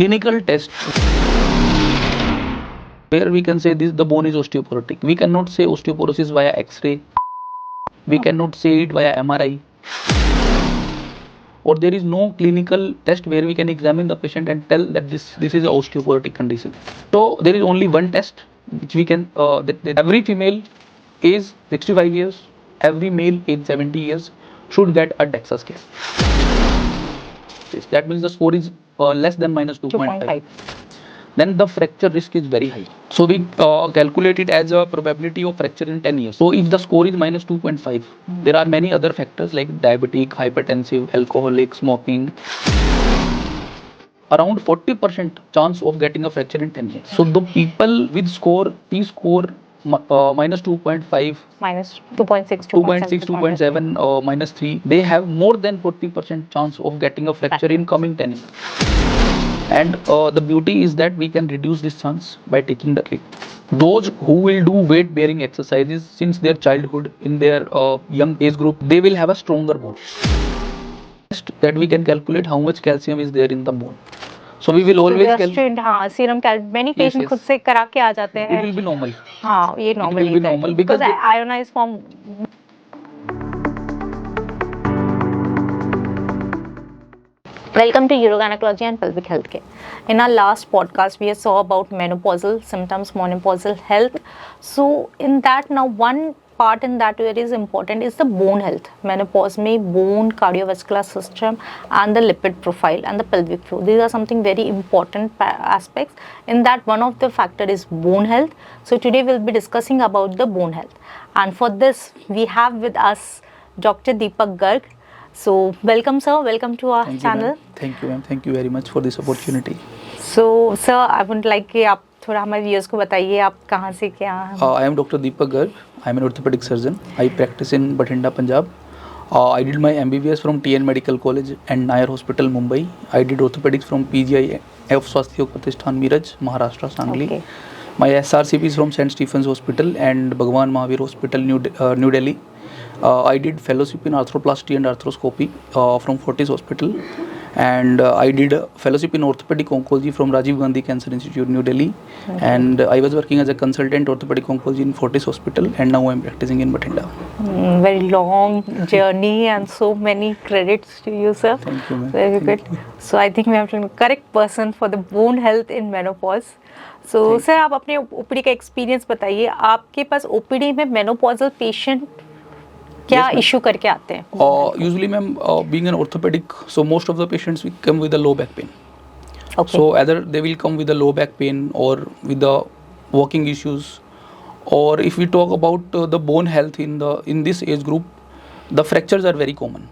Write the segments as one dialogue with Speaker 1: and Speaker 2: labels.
Speaker 1: Clinical test where we can say this the bone is osteoporotic. We cannot say osteoporosis via X-ray. We cannot say it via MRI. Or there is no clinical test where we can examine the patient and tell that this is a osteoporotic condition. So there is only one test which we can that every female age 65 years, every male age 70 years should get a DEXA scan. That means the score is less than minus 2.5. Then the fracture risk is very high. So we calculate it as a probability of fracture in 10 years. So if the score is minus 2.5, there are many other factors like diabetic, hypertensive, alcoholic, smoking. Around 40% chance of getting a fracture in 10 years. So the people with score, P-score minus 2.5,
Speaker 2: minus 2.6,
Speaker 1: 2.6, 2.7, minus 3, they have more than 40% chance of getting a fracture in coming 10 years. And the beauty is that we can reduce this chance by taking the kick. Those who will do weight bearing exercises since their childhood in their young age group, they will have a stronger bone. That we can calculate how much calcium is there in the bone. So we will always
Speaker 2: हाँ serum many patients खुद से करा के आ जाते हैं.
Speaker 1: It will be normal.
Speaker 2: हाँ ये normal.
Speaker 1: It will be normal because
Speaker 2: ionized form. Welcome to Urogynecology and Pelvic Healthcare. In our last podcast, we saw about menopausal symptoms, menopausal health. So in that now one part in that very is important is the bone health. Menopause में bone, cardiovascular system and the lipid profile and the pelvic floor. These are something very important aspects. In that one of the factor is bone health. So today we'll be discussing about the bone health. And for this we have with us Dr. Deepak Garg. So welcome sir, welcome to our channel.
Speaker 1: Thank you ma'am, thank you very much for this opportunity.
Speaker 2: So sir, I would like कि आप थोड़ा हमारे viewers को बताइए आप कहाँ से क्या हैं?
Speaker 1: I am Dr. Deepak Garg. I am an orthopedic surgeon. I practice in Bathinda, Punjab. I did my MBBS from TN Medical College and Nair Hospital, Mumbai. I did orthopedics from PGI of Swasthya Pratishthan, Miraj, Maharashtra, Sangli. Okay. My SRCP is from St. Stephen's Hospital and Bhagwan Mahavir Hospital, New Delhi. I did fellowship in arthroplasty and arthroscopy from Fortis Hospital, and I did fellowship in orthopedic oncology from Rajiv Gandhi Cancer Institute, New Delhi. Okay. And I was working as a consultant orthopedic oncology in Fortis Hospital, and now I am practicing in Bathinda.
Speaker 2: Very long journey and so many credits to you, sir.
Speaker 1: Thank you, ma'am.
Speaker 2: Very good. So I think we have to correct person for the bone health in menopause. So sir, आप अपने OPD का experience बताइए. आपके पास OPD में menopausal patient क्या issue करके आते हैं?
Speaker 1: Usually, ma'am, being an orthopedic, so most of the patients will come with a low back pain. Okay. So either they will come with a low back pain or with the walking issues, or if we talk about the bone health in this age group, the fractures are very common.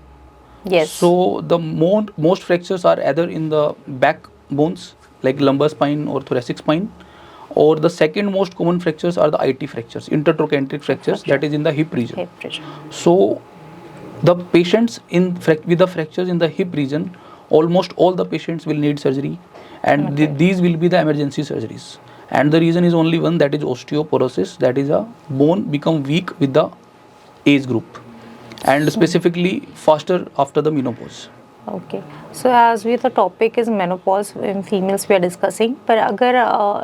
Speaker 2: Yes.
Speaker 1: So the most fractures are either in the back bones like lumbar spine or thoracic spine, or the second most common fractures are the IT fractures, intertrochanteric fractures, that is in the hip region. So the patients with the fractures in the hip region, almost all the patients will need surgery, and these will be the emergency surgeries. And the reason is only one, that is osteoporosis, that is a bone become weak with the age group, and specifically faster after the menopause.
Speaker 2: Okay. So as we the topic is menopause in females we are discussing, पर अगर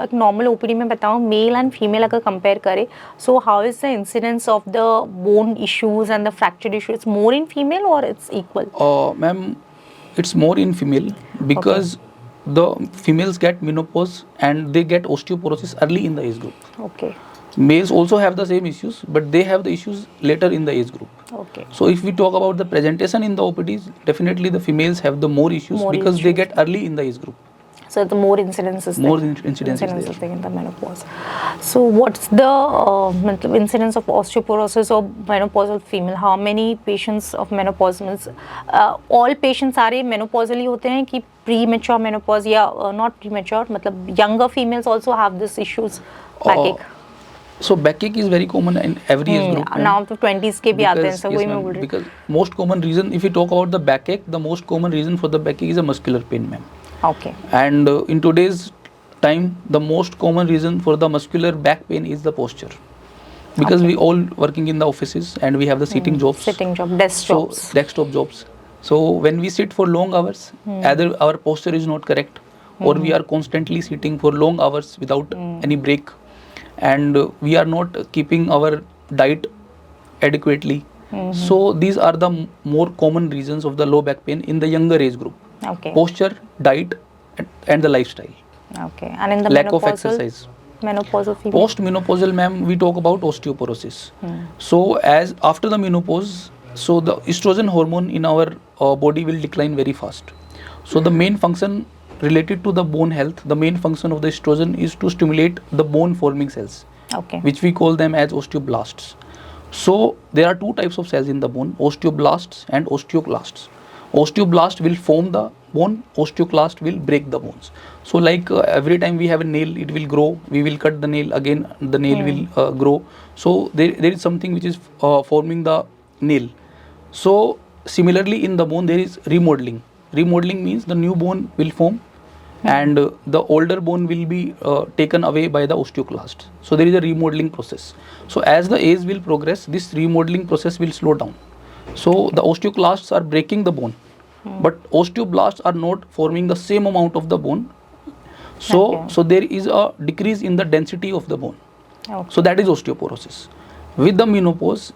Speaker 2: एक normal OPD में बताऊँ male and female अगर compare करें, so how is the incidence of the bone issues and the fracture issues more in female or it's equal?
Speaker 1: Ma'am, it's more in female because the females get menopause and they get osteoporosis early in the age group.
Speaker 2: Okay.
Speaker 1: Males also have the same issues, but they have the issues later in the age group.
Speaker 2: Okay.
Speaker 1: So if we talk about the presentation in the OPDs, definitely the females have the more issues because they get early in the age group.
Speaker 2: So the more incidences.
Speaker 1: More incidences
Speaker 2: in the menopause. So what's the incidence of osteoporosis or menopausal female? How many patients of menopause means all patients सारे menopausal ही होते हैं कि premature menopause या not premature मतलब younger females also have these issues backache?
Speaker 1: So backache is very common in every age group.
Speaker 2: Now to 20s के भी आते हैं so वही मैं बोल रही हूँ.
Speaker 1: Because most common reason, if we talk about the backache, the most common reason for the backache is a muscular pain, ma'am.
Speaker 2: Okay.
Speaker 1: And in today's time, the most common reason for the muscular back pain is the posture. Because we all working in the offices and we have the sitting jobs.
Speaker 2: Sitting job, desktop
Speaker 1: jobs. So when we sit for long hours, either our posture is not correct, or we are constantly sitting for long hours without any break, and we are not keeping our diet adequately. So these are the more common reasons of the low back pain in the younger age group.
Speaker 2: Okay.
Speaker 1: Posture, diet, and the lifestyle.
Speaker 2: Okay. And in the
Speaker 1: Lack of
Speaker 2: menopausal,
Speaker 1: exercise.
Speaker 2: menopausal female.
Speaker 1: Post-menopausal, ma'am, we talk about osteoporosis. So as after the menopause, so the estrogen hormone in our body will decline very fast. So the main function related to the bone health, the main function of the estrogen is to stimulate the bone forming cells,
Speaker 2: Okay.
Speaker 1: which we call them as osteoblasts. So there are two types of cells in the bone, osteoblasts and osteoclasts. Osteoblast will form the bone, osteoclast will break the bones. So like every time we have a nail, it will grow, we will cut the nail, again the nail will grow. So there is something which is forming the nail. So similarly in the bone there is remodeling. Remodeling means the new bone will form and the older bone will be taken away by the osteoclast. So there is a remodeling process. So as the age will progress, this remodeling process will slow down. So the osteoclasts are breaking the bone, but osteoblasts are not forming the same amount of the bone. So
Speaker 2: Okay.
Speaker 1: so there is a decrease in the density of the bone.
Speaker 2: Okay.
Speaker 1: So that is osteoporosis. With the menopause,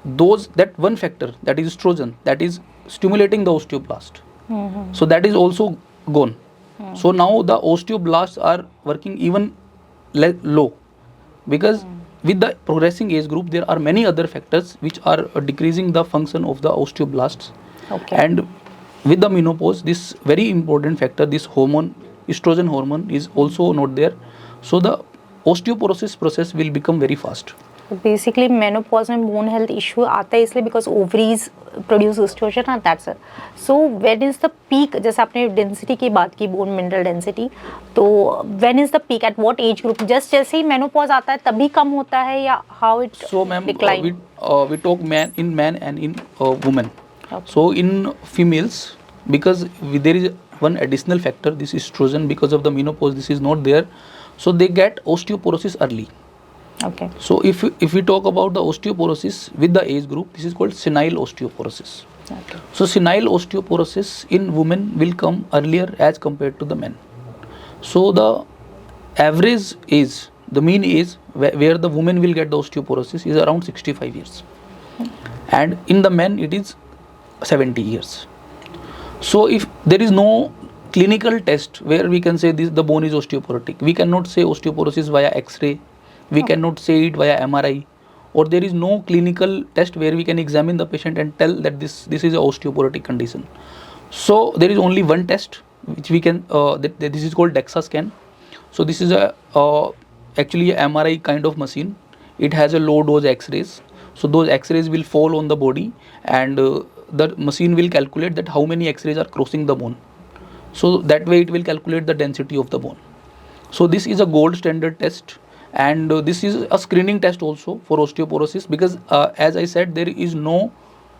Speaker 1: that one factor, that is estrogen, that is stimulating the osteoblast. So that is also gone. So now the osteoblasts are working even low, because with the progressing age group there are many other factors which are decreasing the function of the osteoblasts.
Speaker 2: Okay.
Speaker 1: And with the menopause, this very important factor, this hormone, estrogen hormone, is also not there. So the osteoporosis process will become very fast.
Speaker 2: Basically menopause में bone health issue आता है इसलिए because ovaries produce estrogen and that's it. So when is the peak, जैसे आपने density की बात की, bone mineral density, तो when is the peak, at what age group? Just जैसे ही मेनोपॉज आता है तभी कम होता है या how it
Speaker 1: So ma'am,
Speaker 2: decline?
Speaker 1: we talk man and in women.
Speaker 2: Okay.
Speaker 1: So in females, because there is one additional factor, this estrogen, because of the menopause this is not there, so they get osteoporosis early.
Speaker 2: Okay.
Speaker 1: So if we talk about the osteoporosis with the age group, this is called senile osteoporosis.
Speaker 2: Okay.
Speaker 1: So senile osteoporosis in women will come earlier as compared to the men. So the average age, the mean age where the woman will get the osteoporosis is around 65 years, and in the men it is 70 years. So if there is no clinical test where we can say the bone is osteoporotic, we cannot say osteoporosis via X-ray, we cannot say it via MRI, or there is no clinical test where we can examine the patient and tell that this is a osteoporotic condition. So there is only one test which we can this is called DEXA scan. So this is actually a MRI kind of machine. It has a low dose X-rays. So those X-rays will fall on the body, and the machine will calculate that how many X-rays are crossing the bone. So that way it will calculate the density of the bone. So this is a gold standard test, and this is a screening test also for osteoporosis, because as I said, there is no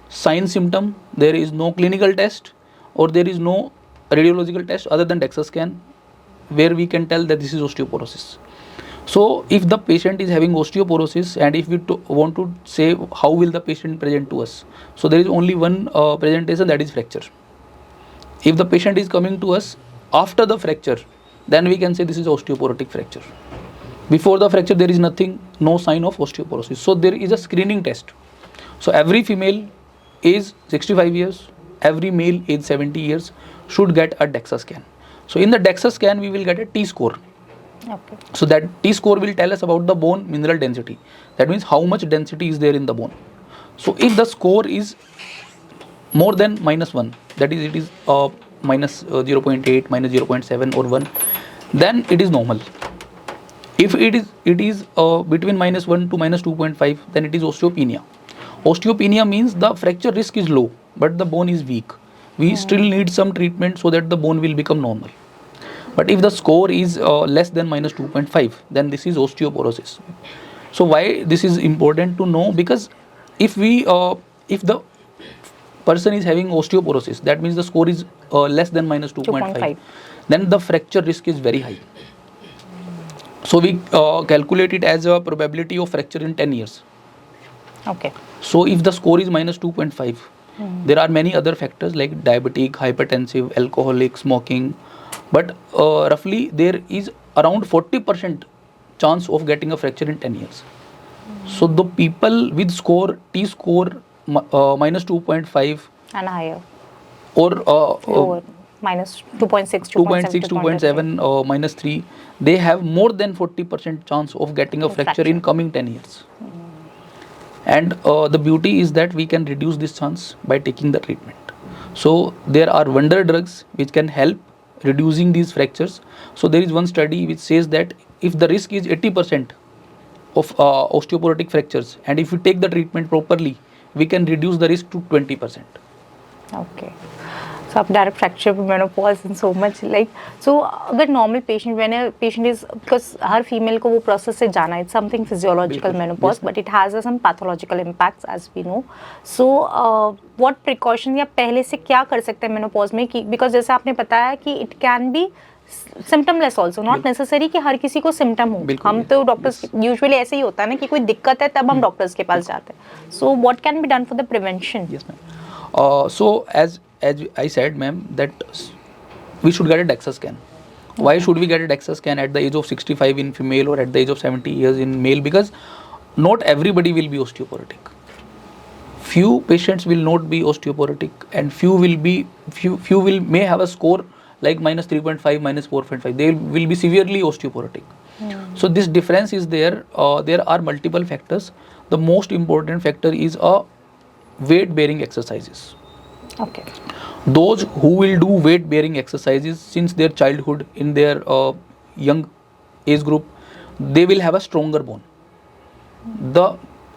Speaker 1: sign symptom, there is no clinical test, or there is no radiological test other than DEXA scan where we can tell that this is osteoporosis. So if the patient is having osteoporosis, and if we want to say how will the patient present to us, so there is only one presentation, that is fracture. If the patient is coming to us after the fracture, then we can say this is osteoporotic fracture. Before the fracture there is nothing, no sign of osteoporosis. So there is a screening test. So every female age 65 years, every male age 70 years should get a DEXA scan. So in the DEXA scan we will get a T-score.
Speaker 2: Okay.
Speaker 1: So that T-score will tell us about the bone mineral density. That means how much density is there in the bone. So if the score is more than -1, that is it is minus 0.8, minus 0.7 or 1, then it is normal. If it is between -1 to -2.5, then it is osteopenia. Osteopenia means the fracture risk is low, but the bone is weak. We still need some treatment so that the bone will become normal. But if the score is less than -2.5, then this is osteoporosis. So why this is important to know? Because if the person is having osteoporosis, that means the score is less than -2.5, then the fracture risk is very high. So we calculate it as a probability of fracture in 10 years.
Speaker 2: Okay.
Speaker 1: So if the score is -2.5, there are many other factors like diabetic, hypertensive, alcoholic, smoking, but roughly there is around 40% chance of getting a fracture in 10 years. So the people with score T score minus 2.5
Speaker 2: And higher,
Speaker 1: or
Speaker 2: lower, minus 2.6,
Speaker 1: 2.6, 2.7, minus 3, they have more than 40% chance of getting a fracture in coming 10 years. And the beauty is that we can reduce this chance by taking the treatment. So there are wonder drugs which can help reducing these fractures. So there is one study which says that if the risk is 80% of osteoporotic fractures, and if we take the treatment properly, we can reduce the risk to 20%.
Speaker 2: Okay. So आप direct fracture menopause and so much like so अगर normal patient when a patient is because her female को वो process से जाना it's something physiological
Speaker 1: बिल्कुल,
Speaker 2: menopause
Speaker 1: yes,
Speaker 2: but it has some pathological impacts as we know. So what precautions या पहले से क्या कर सकते हैं menopause में कि because जैसे आपने बताया कि it can be symptomless also not necessary कि हर किसी को symptom हो हम तो डॉक्टर्स यूजुअली ऐसे ही होता है ना कि कोई दिक्कत है तब हम डॉक्टर्स के पास जाते हैं so what can be done for the prevention?
Speaker 1: Yes, ma'am. So as I said, ma'am, that we should get a DEXA scan. Why should we get a DEXA scan at the age of 65 in female or at the age of 70 years in male? Because not everybody will be osteoporotic. Few patients will not be osteoporotic, and few will may have a score like minus 3.5, minus 4.5. They will be severely osteoporotic. So this difference is there. There are multiple factors. The most important factor is a weight bearing exercises.
Speaker 2: Okay.
Speaker 1: Those who will do weight bearing exercises since their childhood in their young age group, they will have a stronger bone.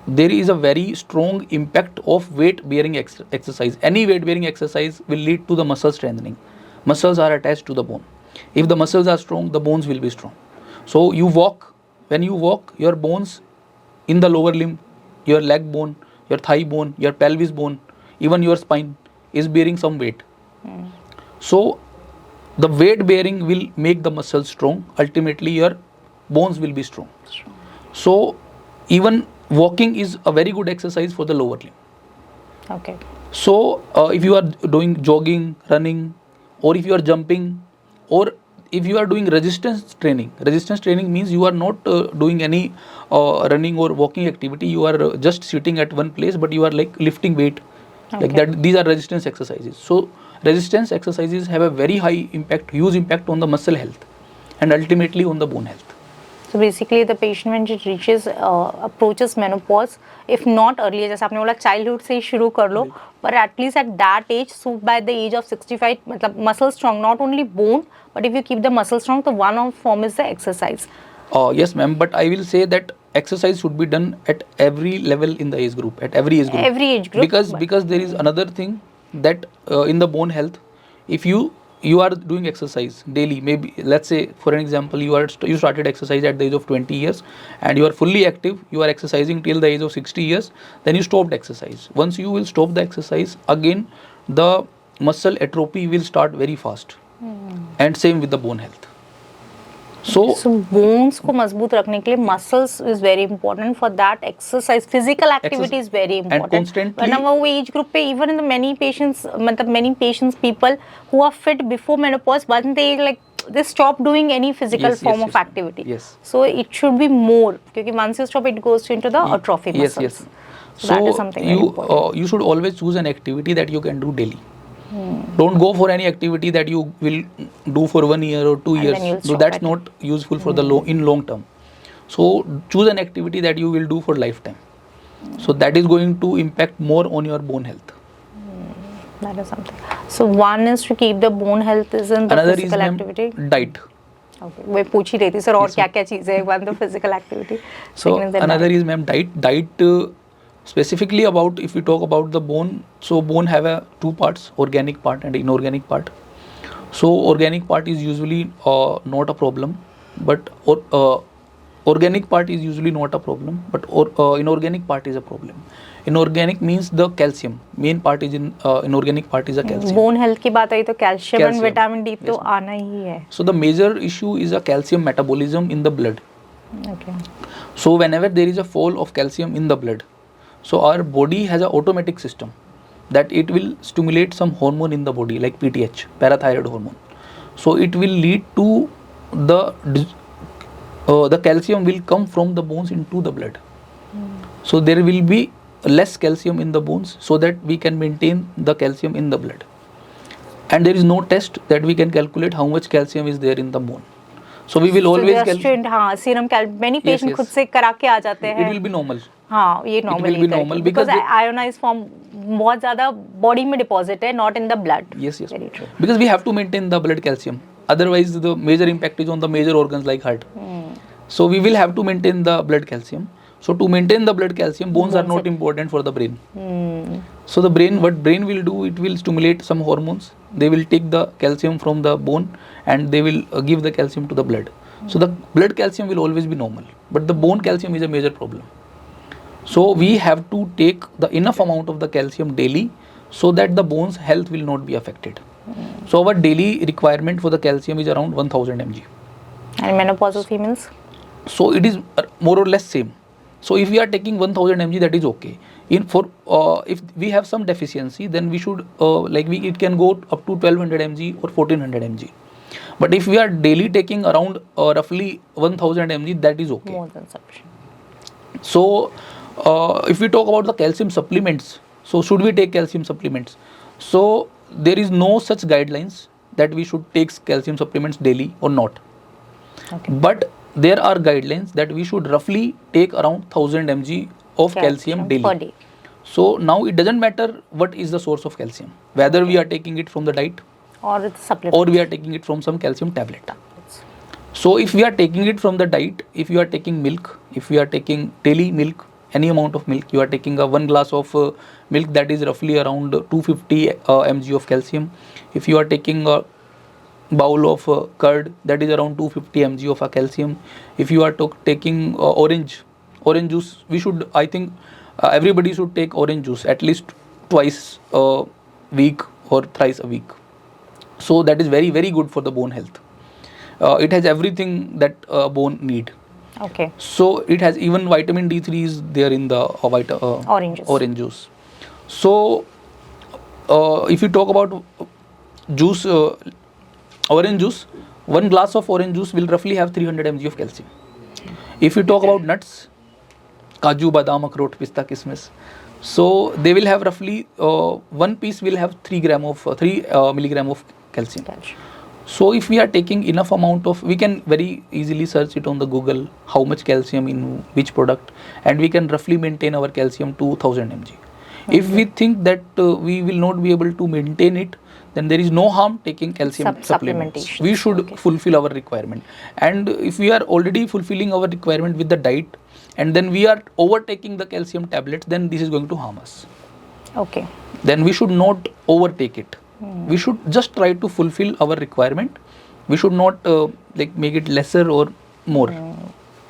Speaker 1: There is a very strong impact of weight bearing exercise. Any weight bearing exercise will lead to the muscle strengthening. Muscles are attached to the bone. If the muscles are strong, the bones will be strong. So when you walk, your bones in the lower limb, your leg bone, your thigh bone, your pelvis bone, even your spine is bearing some weight. So the weight bearing will make the muscles strong. Ultimately your bones will be strong. So even walking is a very good exercise for the lower limb.
Speaker 2: Okay.
Speaker 1: So if you are doing jogging, running, or if you are jumping, or if you are doing resistance training means you are not doing any running or walking activity, you are just sitting at one place but you are like lifting weight.
Speaker 2: Okay.
Speaker 1: Like that, these are resistance exercises. So resistance exercises have a very high impact, huge impact on the muscle health and ultimately on the bone health.
Speaker 2: So basically the patient when it reaches approaches menopause, if not earlier, जैसे आपने बोला childhood से ही शुरू कर लो, but at least at that age, so by the age of 65, मतलब muscle strong, not only bone, but if you keep the muscle strong, the one of form is the exercise.
Speaker 1: Yes, ma'am, but I will say that exercise should be done at every level in the age group, at every age group.
Speaker 2: Every age group.
Speaker 1: Because there is another thing that in the bone health, if you are doing exercise daily, maybe let's say for an example you started exercise at the age of 20 years and you are fully active, you are exercising till the age of 60 years, then you stopped exercise. Once you will stop the exercise, again the muscle atrophy will start very fast. And same with the bone health. So
Speaker 2: bones को मजबूत रखने के लिए muscles is very important. For that exercise, physical activity is very important.
Speaker 1: And constantly.
Speaker 2: वरना वो age group पे even in the many patients, मतलब many patients people who are fit before menopause, but they stop doing any physical form of activity.
Speaker 1: Yes.
Speaker 2: So it should be more because once you stop, it goes into the atrophy muscles.
Speaker 1: Yes.
Speaker 2: So that is something very important.
Speaker 1: You should always choose an activity that you can do daily. Don't go for any activity that you will do for 1 year or 2 years. So that's not useful for the long term. So choose an activity that you will do for lifetime. So that is going to impact more on your bone health.
Speaker 2: That is something. So one is to keep the bone health is in the
Speaker 1: Another
Speaker 2: physical
Speaker 1: is
Speaker 2: activity.
Speaker 1: Diet.
Speaker 2: Okay. मैं पूछ ही रही थी sir और क्या-क्या चीजें हैं one the physical activity.
Speaker 1: So another is ma'am diet. Specifically about if we talk about the bone, so bone have two parts, organic part and inorganic part. So organic part is usually not a problem, but organic part is usually not a problem, but inorganic part is a problem. Inorganic means the calcium. Main part is in inorganic part is a calcium.
Speaker 2: Bone health की बात आई तो calcium and vitamin D तो आना ही है.
Speaker 1: So the major issue is a calcium metabolism in the blood.
Speaker 2: Okay.
Speaker 1: So whenever there is a fall of calcium in the blood, so our body has an automatic system that it will stimulate some hormone in the body like PTH, parathyroid hormone. So it will lead to the calcium will come from the bones into the blood. So there will be less calcium in the bones, so that we can maintain the calcium in the blood. And there is no test that we can calculate how much calcium is there in the bone. So we will always
Speaker 2: हाँ serum many
Speaker 1: Yes,
Speaker 2: patient
Speaker 1: yes.
Speaker 2: खुद से करा के आ जाते
Speaker 1: it
Speaker 2: हैं.
Speaker 1: will be normal.
Speaker 2: हाँ ये
Speaker 1: It will
Speaker 2: normally
Speaker 1: be normal because
Speaker 2: ionize form बहुत ज्यादा बॉडी में डिपॉजिट है, not in the blood.
Speaker 1: Yes, yes.
Speaker 2: Very true.
Speaker 1: Because we have to maintain the blood calcium. Otherwise, the major impact is on the major organs like heart. So we will have to maintain the blood calcium. So to maintain the blood calcium, bones are not important for the brain. So the brain, what brain will do, it will stimulate some hormones. They will take the calcium from the bone and they will give the calcium to the blood. So the blood calcium will always be normal, but the bone calcium is a major problem. So we have to take the enough amount of the calcium daily, so that the bones health will not be affected. So our daily requirement for the calcium is around 1000 mg.
Speaker 2: And menopausal females?
Speaker 1: So it is more or less same. So if we are taking 1000 mg, that is okay. If we have some deficiency, then we should it can go up to 1200 mg or 1400 mg. But if we are daily taking around roughly 1000 mg, that is okay.
Speaker 2: More than sufficient.
Speaker 1: So if we talk about the calcium supplements, so should we take calcium supplements? So there is no such guidelines that we should take calcium supplements daily or not.
Speaker 2: Okay.
Speaker 1: But there are guidelines that we should roughly take around 1000 mg of calcium daily.
Speaker 2: Per day.
Speaker 1: So now it doesn't matter what is the source of calcium, whether we are taking it from the diet
Speaker 2: Or it's supplement.
Speaker 1: or we are taking it from some calcium tablet. So if we are taking it from the diet, if you are taking milk, if we are taking daily milk, any amount of milk, you are taking one glass of milk, that is roughly around 250 mg of calcium. If you are taking a bowl of curd, that is around 250 mg of calcium. If you are taking orange juice, I think everybody should take orange juice at least twice a week or thrice a week. So that is very, very good for the bone health. It has everything that bone need.
Speaker 2: Okay.
Speaker 1: So it has even vitamin D3 is there in the orange juice. So if you talk about juice, orange juice, one glass of orange juice will roughly have 300 mg of calcium. If you talk about nuts, kaju, badam, akhrot, pista, kismis, so they will have roughly one piece will have 3 milligram of calcium. So if we are taking enough amount of, we can very easily search it on the Google, how much calcium in which product, and we can roughly maintain our calcium to 1000 mg. Okay. If we think that we will not be able to maintain it, then there is no harm taking calcium supplements. We should fulfill our requirement. And if we are already fulfilling our requirement with the diet, and then we are overtaking the calcium tablets, then this is going to harm us.
Speaker 2: Okay.
Speaker 1: Then we should not overtake it. We should just try to fulfill our requirement. We should not make it lesser or more.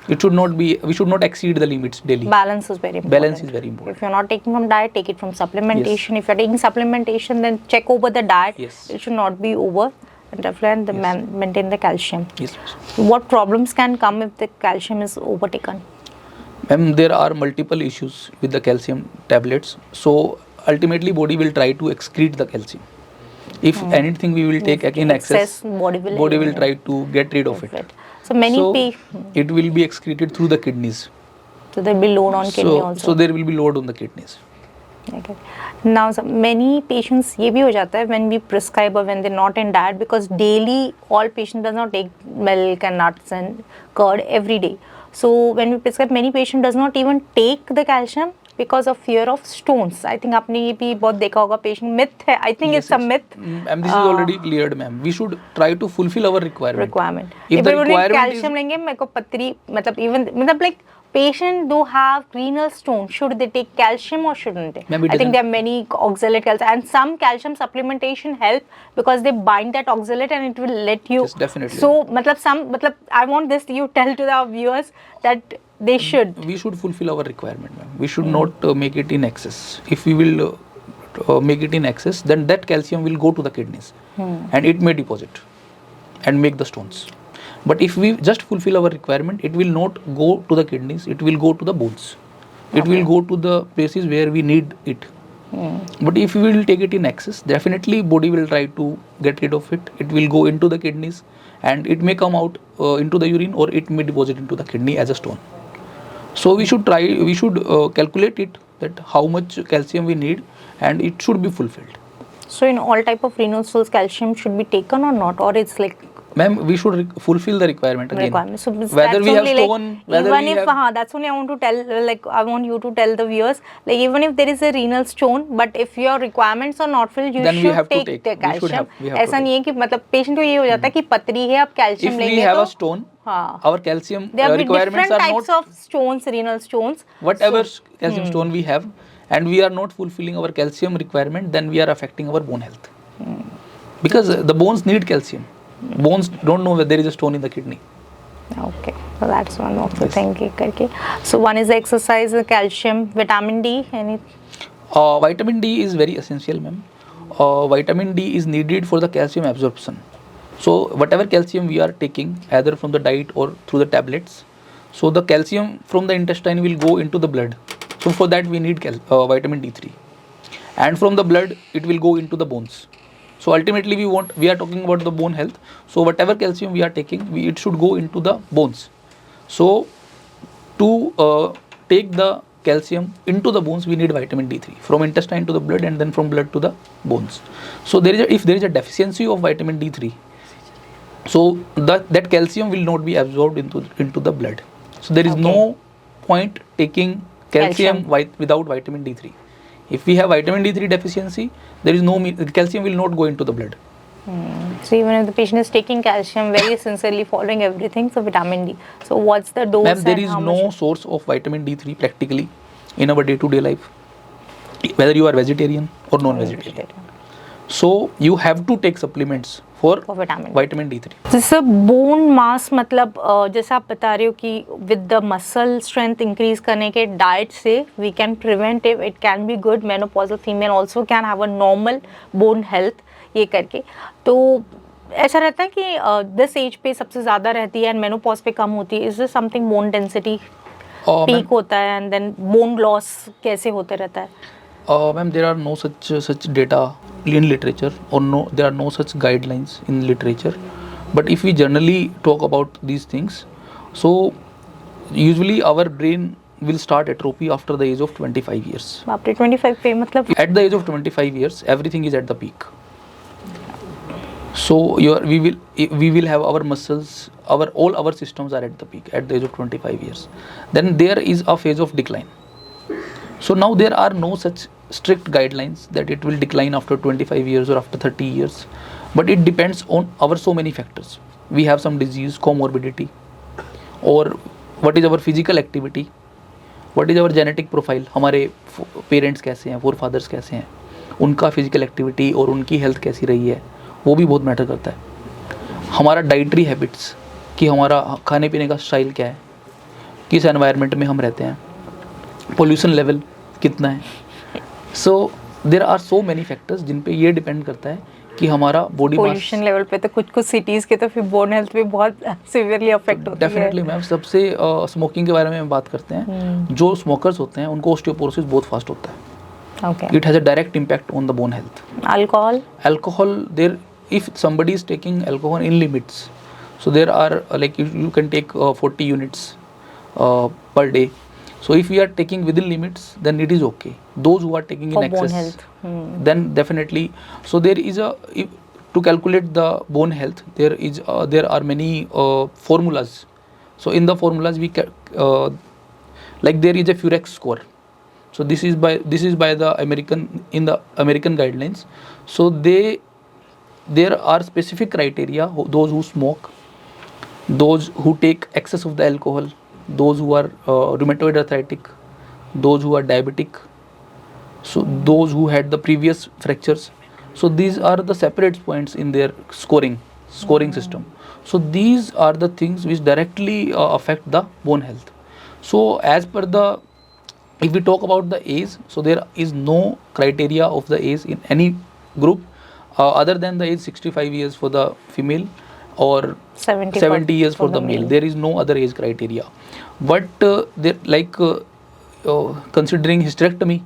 Speaker 1: It should not be. We should not exceed the limits daily.
Speaker 2: Balance is very important.
Speaker 1: Balance is very important.
Speaker 2: If you're not taking from diet, take it from supplementation. Yes. If you're taking supplementation, then check over the diet.
Speaker 1: Yes.
Speaker 2: It should not be over, and definitely maintain the calcium.
Speaker 1: Yes.
Speaker 2: What problems can come if the calcium is overtaken?
Speaker 1: Ma'am, there are multiple issues with the calcium tablets. So ultimately, body will try to excrete the calcium. If anything we will take in excess, body will try to get rid of it.
Speaker 2: So
Speaker 1: it will be excreted through the kidneys.
Speaker 2: So there will be load on kidney also.
Speaker 1: So there will be load on the kidneys.
Speaker 2: Okay. Now many patients ये भी हो जाता है when we prescribe or when they're not in diet, because daily all patients does not take milk and nuts and curd every day. So when we prescribe, many patient does not even take the calcium because of fear of stones. I think आपने ये भी बहुत देखा होगा, patient myth है. I think it's a myth.
Speaker 1: And this is already cleared, ma'am. We should try to fulfill our requirement.
Speaker 2: If the requirement calcium लेंगे, मेरे को पत्री मतलब like patient do have renal stone, should they take calcium or shouldn't they? I think there are many oxalate calcium, and some calcium supplementation help because they bind that oxalate and it will let you.
Speaker 1: Yes, definitely.
Speaker 2: So I want this you tell to the viewers that they should.
Speaker 1: We should fulfill our requirement, ma'am. We should not make it in excess. If we will make it in excess, then that calcium will go to the kidneys and it may deposit and make the stones. But if we just fulfill our requirement, it will not go to the kidneys, it will go to the bones. It will go to the places where we need it. But if we will take it in excess, definitely body will try to get rid of it. It will go into the kidneys, and it may come out into the urine, or it may deposit into the kidney as a stone. So we should calculate it, that how much calcium we need, and it should be fulfilled.
Speaker 2: So in all type of renal stones, calcium should be taken or not, or it's like
Speaker 1: Ma'am, we should fulfill the requirement again.
Speaker 2: requirement. So
Speaker 1: Whether
Speaker 2: that's
Speaker 1: we have
Speaker 2: only
Speaker 1: stone, whether
Speaker 2: even
Speaker 1: we
Speaker 2: if
Speaker 1: have,
Speaker 2: that's only I want to tell, like I want you to tell the viewers, like even if there is a renal stone, but if your requirements are not filled, you
Speaker 1: Then we
Speaker 2: should
Speaker 1: have to
Speaker 2: take
Speaker 1: take.
Speaker 2: the
Speaker 1: We should
Speaker 2: calcium.
Speaker 1: have- we have to
Speaker 2: ऐसा
Speaker 1: take.
Speaker 2: नहीं है कि मतलब patient को ये हो जाता है कि पतरी है, आप
Speaker 1: if
Speaker 2: कैल्शियम
Speaker 1: we
Speaker 2: लेंगे
Speaker 1: have
Speaker 2: तो
Speaker 1: a stone,
Speaker 2: हाँ,
Speaker 1: our calcium
Speaker 2: there are
Speaker 1: requirements
Speaker 2: different
Speaker 1: are
Speaker 2: types
Speaker 1: not
Speaker 2: of stones, renal stones.
Speaker 1: whatever calcium stone we have, and we are not fulfilling our calcium requirement, then we are affecting our bone health. Because the bones need calcium. Bones don't know whether there is a stone in the kidney.
Speaker 2: Okay, so that's one of the
Speaker 1: Yes.
Speaker 2: thing करके. So one is the exercise, the calcium, vitamin D, any
Speaker 1: Vitamin D is very essential, ma'am. Vitamin D is needed for the calcium absorption. So whatever calcium we are taking, either from the diet or through the tablets, so the calcium from the intestine will go into the blood. So for that we need vitamin D3, and from the blood it will go into the bones. So ultimately we are talking about the bone health. So whatever calcium we are taking, it should go into the bones. So to take the calcium into the bones, we need vitamin D3 from intestine to the blood, and then from blood to the bones. So if there is a deficiency of vitamin D3, so that calcium will not be absorbed into the blood. So there is
Speaker 2: Okay.
Speaker 1: no point taking calcium without vitamin D3. If we have vitamin D3 deficiency, there is no calcium will not go into the blood.
Speaker 2: So even if the patient is taking calcium very sincerely, following everything, so vitamin D. So what's the dose?
Speaker 1: Ma'am, there
Speaker 2: and
Speaker 1: is
Speaker 2: how
Speaker 1: no
Speaker 2: much?
Speaker 1: source of vitamin D3 practically in our day-to-day life, whether you are vegetarian or non-vegetarian. So you have to take supplements for
Speaker 2: For vitamin D.
Speaker 1: vitamin D3.
Speaker 2: जैसे bone mass मतलब जैसे आप बता रहे हो कि with the muscle strength increase करने के डाइट से we can prevent it can be good menopausal female also can have a normal bone health ये करके. तो ऐसा रहता है कि दिस एज पे सबसे ज़्यादा रहती है एंड मेनोपॉज पे कम होती है. Is this something bone density peak होता है एंड देन बोन लॉस कैसे होते रहता है?
Speaker 1: Ma'am, there are no such data in literature, or there are no such guidelines in literature. But if we generally talk about these things, so usually our brain will start atrophy after the age of 25 years.
Speaker 2: बाप रे 25 पे मतलब
Speaker 1: At the age of 25 years, everything is at the peak. So we will have our muscles, all our systems are at the peak at the age of 25 years. Then there is a phase of decline. So now there are no such strict guidelines that it will decline after 25 years or after 30 years, but it depends on our so many factors. We have some disease, comorbidity, or what is our physical activity, what is our genetic profile, हमारे parents कैसे हैं, forefathers कैसे हैं, उनका physical activity और उनकी health कैसी रही है, वो भी बहुत मैटर करता है. हमारा डाइटरी हैबिट्स, कि हमारा खाने पीने का स्टाइल क्या है, किस एनवायरनमेंट में हम रहते हैं, पोल्यूशन लेवल कितना है. So there are so many factors जिन पे ये डिपेंड करता है कि हमारा बॉडी मास.
Speaker 2: पोल्यूशन लेवल पे तो कुछ सिटीज के तो फिर बोन हेल्थ पे बहुत सीवियरली अफेक्ट होती है.
Speaker 1: Definitely ma'am. सबसे स्मोकिंग के बारे में बात करते हैं. जो स्मोकर्स होते हैं उनको ऑस्टियोपोरोसिस बहुत फास्ट होता है.
Speaker 2: Okay.
Speaker 1: It has a direct impact on the bone health.
Speaker 2: Alcohol
Speaker 1: there if somebody is taking alcohol in limits, so there are like you can take 40 units per day. So if we are taking within limits, then it is okay. Those who are taking
Speaker 2: For
Speaker 1: in
Speaker 2: bone
Speaker 1: excess,
Speaker 2: health.
Speaker 1: then definitely. So there is to calculate the bone health, there are many formulas. So in the formulas like there is a Furex score. So this is by the American guidelines. So there are specific criteria. Those who smoke, those who take excess of the alcohol, those who are rheumatoid arthritic, those who are diabetic, so those who had the previous fractures. So these are the separate points in their scoring system. So these are the things which directly affect the bone health. So as per if we talk about the age, so there is no criteria of the age in any group other than the age 65 years for the female or 70 years for the male. There is no other age criteria. But considering hysterectomy,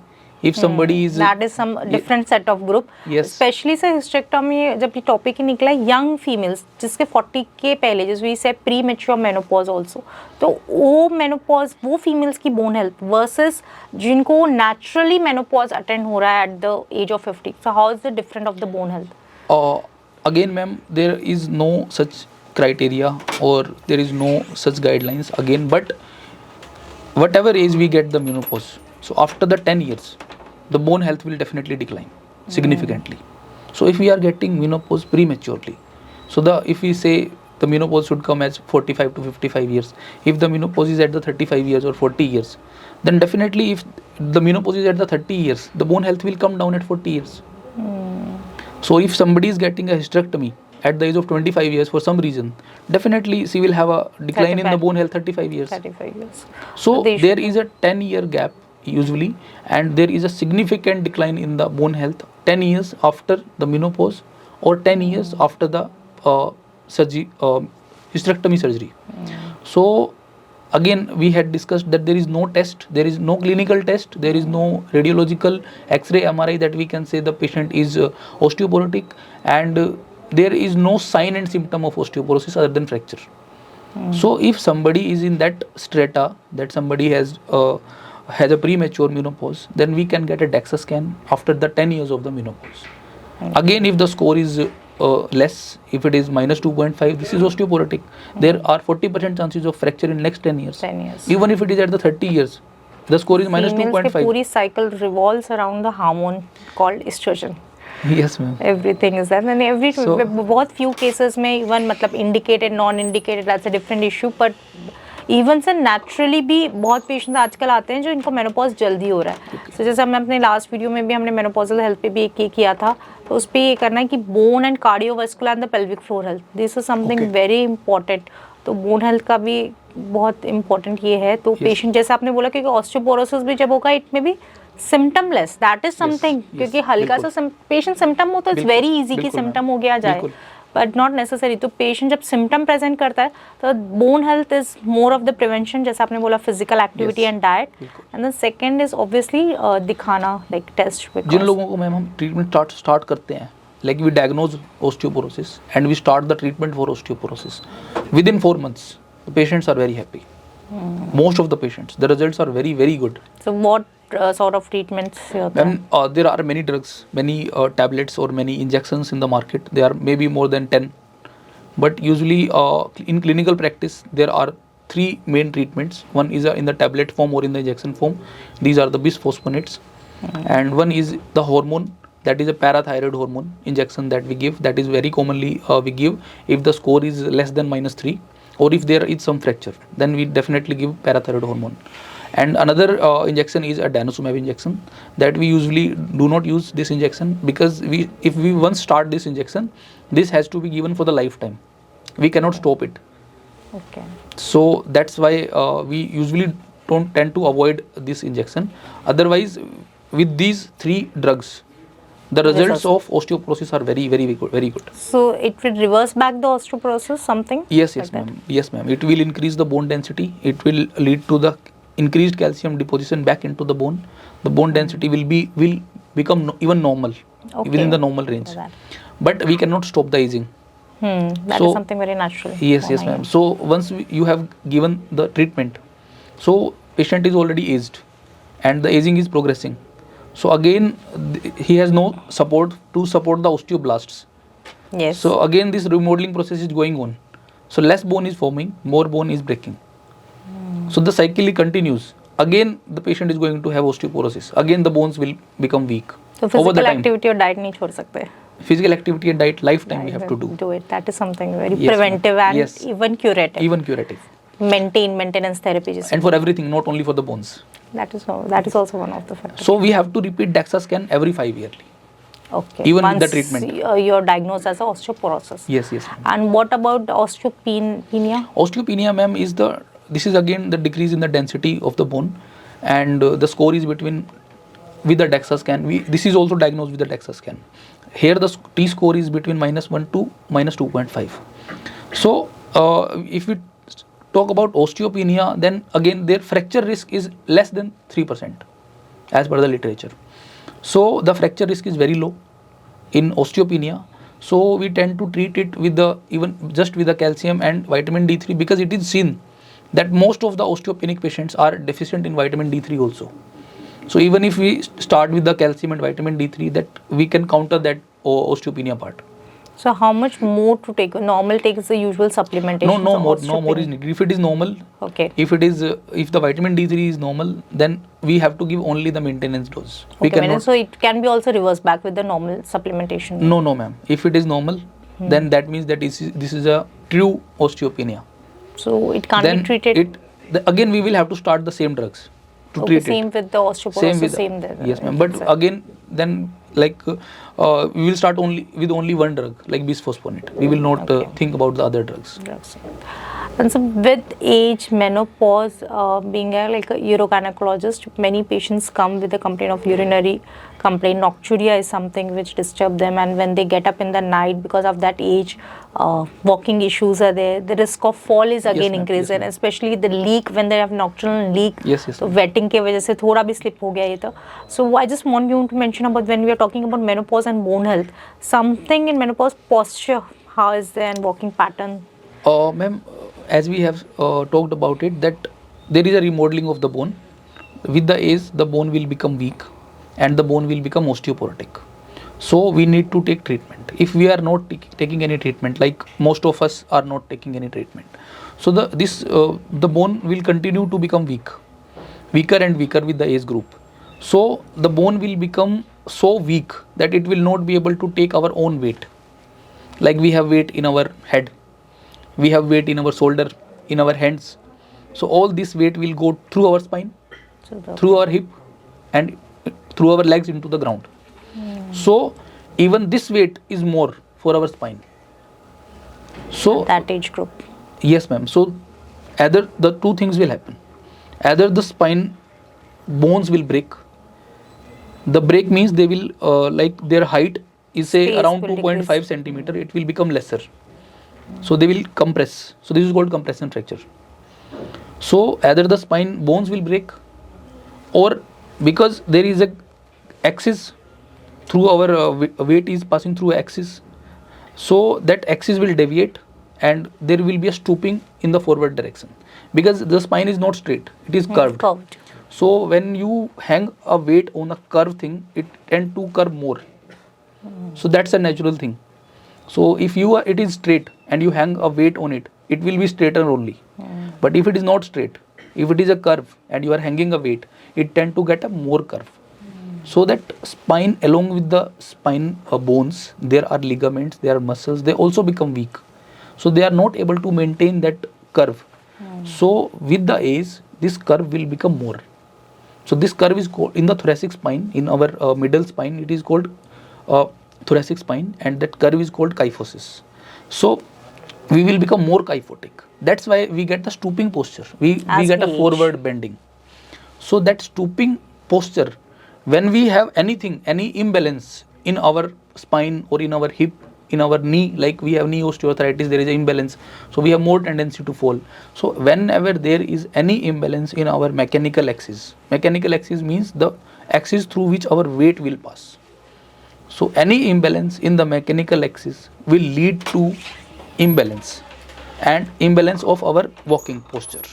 Speaker 1: If somebody is
Speaker 2: that is some different set of group.
Speaker 1: Yes.
Speaker 2: Especially से hysterectomy जब ये topic ही निकला young females जिसके 40 के पहले जिस we say premature menopause also, तो वो menopause वो females की bone health versus जिनको naturally menopause attend हो रहा है at the age of 50, so how is the different of the bone health?
Speaker 1: Again ma'am, there is no such criteria or there is no such guidelines again, but whatever age we get the menopause, so after the 10 years the bone health will definitely decline significantly. So if we are getting menopause prematurely, so if we say the menopause should come as 45 to 55 years, if the menopause is at the 35 years or 40 years, then definitely if the menopause is at the 30 years, the bone health will come down at 40 years. So if somebody is getting a hysterectomy at the age of 25 years for some reason, definitely she will have a decline in the
Speaker 2: 35.
Speaker 1: bone health 35 years.
Speaker 2: 35 years.
Speaker 1: So
Speaker 2: they
Speaker 1: there is a 10-year gap usually, and there is a significant decline in the bone health 10 years after the menopause or 10 years after the surgery, hysterectomy surgery. So again we had discussed that there is no test, there is no clinical test, there is no radiological X-ray, MRI that we can say the patient is osteoporotic, and there is no sign and symptom of osteoporosis other than fracture. So if somebody is in that strata, that somebody has a premature menopause, then we can get a DEXA scan after the 10 years of the menopause. Again, if the score is less, if it is minus 2.5, this is osteoporotic. There are 40% chances of fracture in next 10 years.
Speaker 2: 10 years.
Speaker 1: Even if it is at the 30 years, the score is minus
Speaker 2: Females के
Speaker 1: 2.5.
Speaker 2: पूरी cycle revolves around the hormone called estrogen.
Speaker 1: Yes, ma'am.
Speaker 2: Everything is that, and every
Speaker 1: So-
Speaker 2: बहुत few cases में even मतलब indicated, non-indicated, that's a different issue, but even से naturally भी बहुत patients आजकल आते हैं जो इनको मेनोपॉज जल्दी हो रहा है. सो जैसे हमने अपने लास्ट वीडियो में भी हमने मेनोपॉजल हेल्थ पे भी एक ये किया था, तो उस पर ये करना है कि bone and cardiovascular and the pelvic floor health, this is something very important. तो बोन हेल्थ का भी बहुत इंपॉर्टेंट ये है. तो पेशेंट जैसे आपने बोला क्योंकि ऑस्टियोपोरोसिस भी जब होगा इट में भी सिम्टमलेस, दैट इज समथिंग, क्योंकि हल्का सा पेशेंट सिम्टम हो तो इट्स वेरी इजी कि सिम्टम हो गया जाए, बट नॉट नेसेसरी. तो पेशेंट जब सिम्टम प्रेजेंट करता है तो bone health is more of the prevention, जैसे आपने बोला physical activity and diet, and the second is obviously दिखाना लाइक टेस्ट.
Speaker 1: जिन लोगों को मैम हम ट्रीटमेंट स्टार्ट करते हैं, like we diagnose osteoporosis and we start the treatment for osteoporosis, within 4 months the patients are very happy. Most of the patients, the results are very very good.
Speaker 2: So what sort of treatments
Speaker 1: Then there are many drugs, many tablets or many injections in the market. There are maybe more than 10, but usually in clinical practice there are 3 main treatments. One is in the tablet form or in the injection form. These are the bisphosphonates. And one is the hormone, that is a parathyroid hormone injection that we give, that is very commonly we give if the score is less than -3, or if there is some fracture, then we definitely give parathyroid hormone. And another injection is a denosumab injection, that we usually do not use this injection because if we once start this injection, this has to be given for the lifetime. We cannot stop it.
Speaker 2: Okay.
Speaker 1: So that's why we usually don't tend to avoid this injection. Otherwise, with these 3 drugs, the results of osteoporosis are very very good, very good.
Speaker 2: So it will reverse back the osteoporosis, something?
Speaker 1: Yes,
Speaker 2: like that?
Speaker 1: ma'am. Yes, ma'am. It will increase the bone density. It will lead to the increased calcium deposition back into the bone. The bone density will become even normal, within the normal range. But we cannot stop the aging.
Speaker 2: That
Speaker 1: So-
Speaker 2: is something very natural.
Speaker 1: Yes, yes, ma'am. So once you have given the treatment, so patient is already aged, and the aging is progressing. So again, he has no support to support the osteoblasts.
Speaker 2: Yes.
Speaker 1: So again, this remodeling process is going on. So less bone is forming, more bone is breaking. So the cycle continues. Again, the patient is going to have osteoporosis. Again, the bones will become weak.
Speaker 2: So
Speaker 1: over the
Speaker 2: physical
Speaker 1: time.
Speaker 2: activity और diet नहीं छोड़ सकते.
Speaker 1: Physical activity and diet, lifetime we have to do.
Speaker 2: Do it. That is something very
Speaker 1: Yes, ma'am.
Speaker 2: preventive and
Speaker 1: Yes.
Speaker 2: even curative.
Speaker 1: Even curative.
Speaker 2: Maintenance therapy. जिसे
Speaker 1: And for everything, not only for the bones.
Speaker 2: that is also one of the factors.
Speaker 1: So we have to repeat DEXA scan every 5 yearly.
Speaker 2: Okay.
Speaker 1: even with the
Speaker 2: Once
Speaker 1: treatment.
Speaker 2: You're diagnosed as osteoporosis.
Speaker 1: Yes, yes. Ma'am.
Speaker 2: And what about osteopenia?
Speaker 1: Osteopenia, ma'am, this is again the decrease in the density of the bone, and the score is with the DEXA scan. This is also diagnosed with the DEXA scan. Here the T score is between -1 to -2.5. So if we talk about osteopenia, then again their fracture risk is less than 3% as per the literature. So the fracture risk is very low in osteopenia. So we tend to treat it with the even just with the calcium and vitamin D3, because it is seen that most of the osteopenic patients are deficient in vitamin D3 also. So even if we start with the calcium and vitamin D3, that we can counter that osteopenia part.
Speaker 2: So how much more to take? Normal takes the usual supplementation.
Speaker 1: No
Speaker 2: for
Speaker 1: more is
Speaker 2: osteopenia?
Speaker 1: needed. If it is normal,
Speaker 2: Okay.
Speaker 1: if the vitamin D3 is normal, then we have to give only the maintenance dose. We
Speaker 2: Okay,
Speaker 1: cannot.
Speaker 2: so it can be also reversed back with the normal supplementation.
Speaker 1: No, ma'am. If it is normal, then that means that this is a true osteopenia.
Speaker 2: So it can't
Speaker 1: Then
Speaker 2: be treated.
Speaker 1: again we will have to start the same drugs to
Speaker 2: Okay,
Speaker 1: treat
Speaker 2: same
Speaker 1: it.
Speaker 2: with the osteoporosis.
Speaker 1: Same with
Speaker 2: there.
Speaker 1: yes, ma'am. But again, then like we will start only with only one drug, like bisphosphonate. We will not think about the other drugs.
Speaker 2: Drugs. And so with age, menopause, being like a urogynecologist, many patients come with a complaint of urinary complaint. Nocturia is something which disturb them, and when they get up in the night because of that age, walking issues are there. The risk of fall is again
Speaker 1: ma'am.
Speaker 2: increased,
Speaker 1: Yes,
Speaker 2: and especially the leak when they have nocturnal leak.
Speaker 1: Yes,
Speaker 2: तो wetting के वजह से थोड़ा भी slip हो गया ये तो. So I just want you to mention about when we are talking about menopause and bone health, something in menopause posture, how is there, and walking pattern.
Speaker 1: Ma'am, as we have talked about it, that there is a remodeling of the bone. With the age, the bone will become weak and the bone will become osteoporotic. So we need to take treatment. If we are not taking any treatment, like most of us are not taking any treatment, so the bone will continue to become weaker and weaker with the age group. So the bone will become so weak that it will not be able to take our own weight. Like we have weight in our head, we have weight in our shoulder, in our hands. So all this weight will go through our spine, through our hip, and through our legs into the ground. So even this weight is more for our spine. So
Speaker 2: That age group.
Speaker 1: yes, ma'am. So either the two things will happen. Either the spine bones will break. The break means they will like their height is say
Speaker 2: Space
Speaker 1: around
Speaker 2: will
Speaker 1: 2.5
Speaker 2: decrease.
Speaker 1: centimeter. It will become lesser. So they will compress. So this is called compression fracture. So either the spine bones will break, or because there is a axis through our weight is passing through axis, so that axis will deviate and there will be a stooping in the forward direction, because the spine is not straight, it is curved. So when you hang a weight on a curved thing, it tend to curve more. So that's a natural thing. So if it is straight and you hang a weight on it, it will be straighter only. But if it is not straight, if it is a curve and you are hanging a weight, it tend to get a more curve. So that spine, along with the spine bones, there are ligaments, there are muscles, they also become weak. So they are not able to maintain that curve. So with the age, this curve will become more. So this curve is called in the thoracic spine, in our middle spine, it is called thoracic spine, and that curve is called kyphosis. So we will become more kyphotic. That's why we get the stooping posture. We get a forward bending. So that stooping posture, when we have any imbalance in our spine or in our hip, in our knee, like we have knee osteoarthritis, there is an imbalance. So we have more tendency to fall. So whenever there is any imbalance in our mechanical axis means the axis through which our weight will pass. So any imbalance in the mechanical axis will lead to imbalance of our walking posture.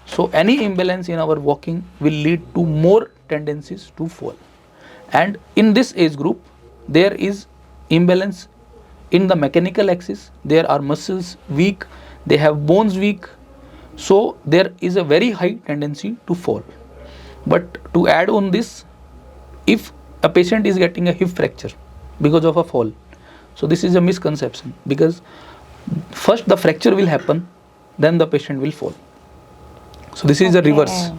Speaker 1: So any imbalance in our walking will lead to more tendencies to fall. And in this age group, there is imbalance in the mechanical axis. There are muscles weak, they have bones weak. So there is a very high tendency to fall. But to add on this, if a patient is getting a hip fracture because of a fall, so this is a misconception, because first the fracture will happen, then the patient will fall. So this is a reverse.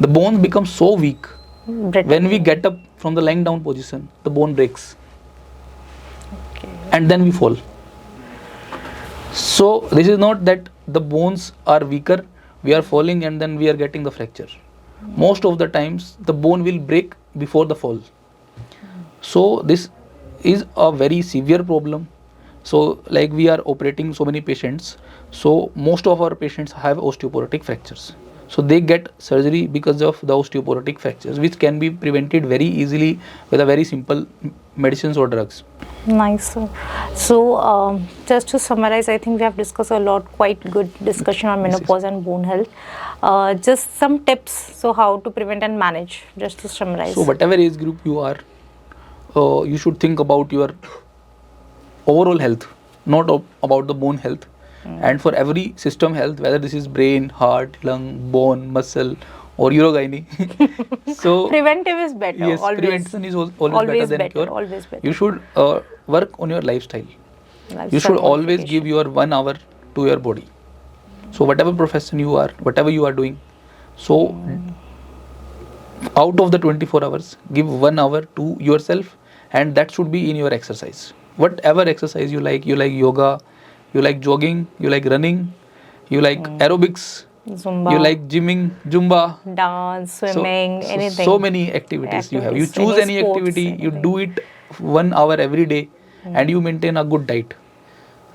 Speaker 1: The bones become so weak, when we get up from the lying down position, the bone breaks, and then we fall. So this is not that the bones are weaker, we are falling and then we are getting the fracture. Most of the times the bone will break before the fall. So this is a very severe problem. So like we are operating so many patients, so most of our patients have osteoporotic fractures. So they get surgery because of the osteoporotic fractures, which can be prevented very easily with a very simple medicines or drugs.
Speaker 2: Nice, sir. So, just to summarize, I think we have discussed a lot, quite good discussion on
Speaker 1: Yes,
Speaker 2: menopause and bone health. Just some tips, so how to prevent and manage, just to summarize.
Speaker 1: So whatever age group you are, you should think about your overall health, not about the bone health. And for every system health, whether this is brain, heart, lung, bone, muscle, or urogyne. So
Speaker 2: Preventive is better.
Speaker 1: yes,
Speaker 2: always.
Speaker 1: prevention is always better than cure.
Speaker 2: Always better.
Speaker 1: You should work on your lifestyle. You
Speaker 2: Lifestyle
Speaker 1: should always
Speaker 2: modification.
Speaker 1: give your 1 hour to your body. So whatever profession you are, whatever you are doing, so out of the 24 hours, give 1 hour to yourself, and that should be in your exercise. Whatever exercise you like yoga, you like jogging, you like running, you like aerobics,
Speaker 2: Zumba,
Speaker 1: you like gymming, Zumba.
Speaker 2: dance,
Speaker 1: So-
Speaker 2: swimming,
Speaker 1: so,
Speaker 2: anything.
Speaker 1: So many activities you have. You
Speaker 2: Activities,
Speaker 1: choose any
Speaker 2: sports,
Speaker 1: activity, you
Speaker 2: anything.
Speaker 1: do it 1 hour every day, and you maintain a good diet.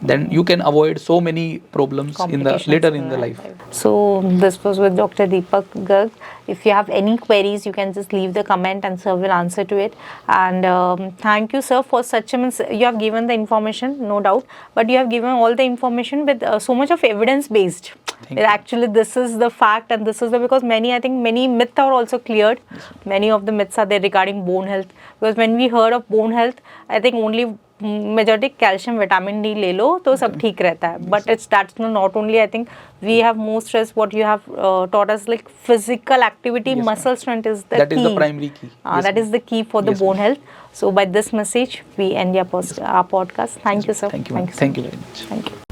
Speaker 1: Then you can avoid so many problems in the
Speaker 2: Complications
Speaker 1: later in the life.
Speaker 2: So this was with Dr. Deepak Garg. If you have any queries, you can just leave the comment and sir will answer to it. And thank you, sir, for such a you have given the information, no doubt, but you have given all the information with so much of evidence based.
Speaker 1: Thank you.
Speaker 2: Actually, this is the fact, and this is the because I think many myths are also cleared. Many of the myths are there regarding bone health, because when we heard of bone health, I think only majority calcium, vitamin D ले लो तो सब ठीक रहता है. But that's not only. I think we have more stress. What you have taught us, like physical activity,
Speaker 1: Yes,
Speaker 2: muscle strength is the
Speaker 1: That
Speaker 2: key.
Speaker 1: is the primary key. Yes,
Speaker 2: That is the key for the
Speaker 1: Yes,
Speaker 2: bone
Speaker 1: ma'am.
Speaker 2: health. So by this message, we end our podcast. Thank you, sir.
Speaker 1: Thank you. Ma'am.
Speaker 2: so
Speaker 1: Thank you
Speaker 2: much.
Speaker 1: very much.
Speaker 2: Thank you.